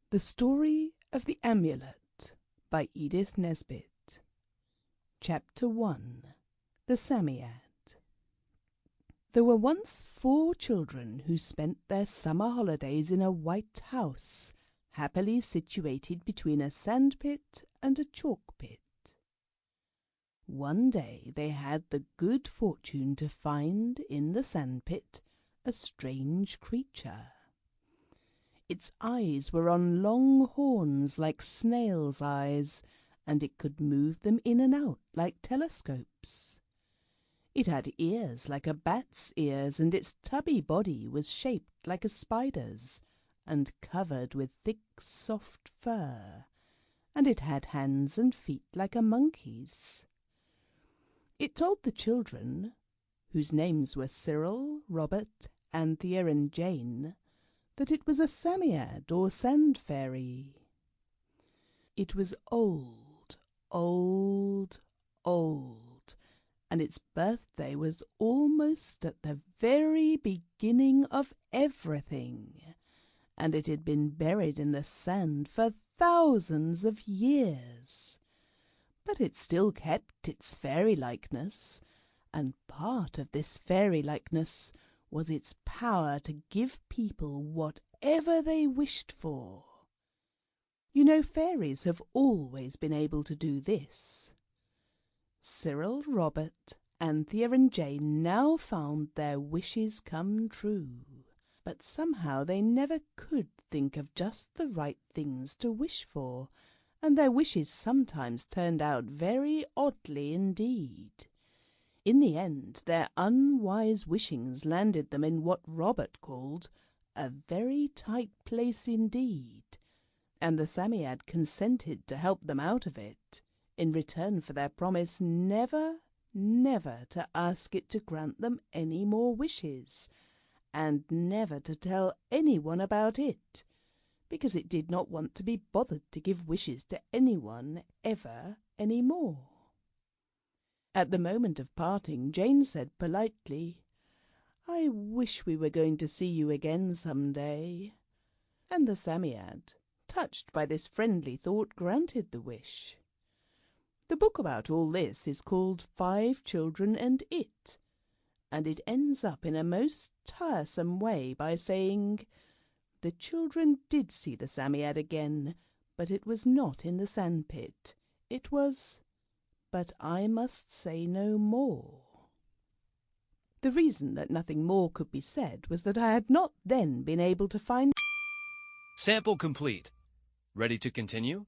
The Story of the Amulet by Edith Nesbit. Chapter 1. The Psammead. There were once 4 children who spent their summer holidays in a white house, happily situated between a sandpit and a chalk pit. One day they had the good fortune to find in the sandpit a strange creature. Its eyes were on long horns like snails' eyes, and it could move them in and out like telescopes. It had ears like a bat's ears, and its tubby body was shaped like a spider's, and covered with thick soft fur, and it had hands and feet like a monkey's. It told the children, whose names were Cyril, Robert, Anthea and Jane, that it was a Psammead or sand fairy. It was old, old, old, and its birthday was almost at the very beginning of everything, and it had been buried in the sand for thousands of years. But it still kept its fairy-likeness, and part of this fairy-likeness was its power to give people whatever they wished for. You know, fairies have always been able to do this. Cyril, Robert, Anthea and Jane now found their wishes come true, but somehow they never could think of just the right things to wish for, and their wishes sometimes turned out very oddly indeed. In the end, their unwise wishings landed them in what Robert called a very tight place indeed, and the Psammead consented to help them out of it, in return for their promise never, never to ask it to grant them any more wishes, and never to tell anyone about it, because it did not want to be bothered to give wishes to anyone ever any more. At the moment of parting, Jane said politely, "I wish we were going to see you again some day." And the Psammead, touched by this friendly thought, granted the wish. The book about all this is called 5 Children and It, and it ends up in a most tiresome way by saying, "The children did see the Psammead again, but it was not in the sandpit. It was... but I must say no more." The reason that nothing more could be said was that I had not then been able to find... Sample complete. Ready to continue?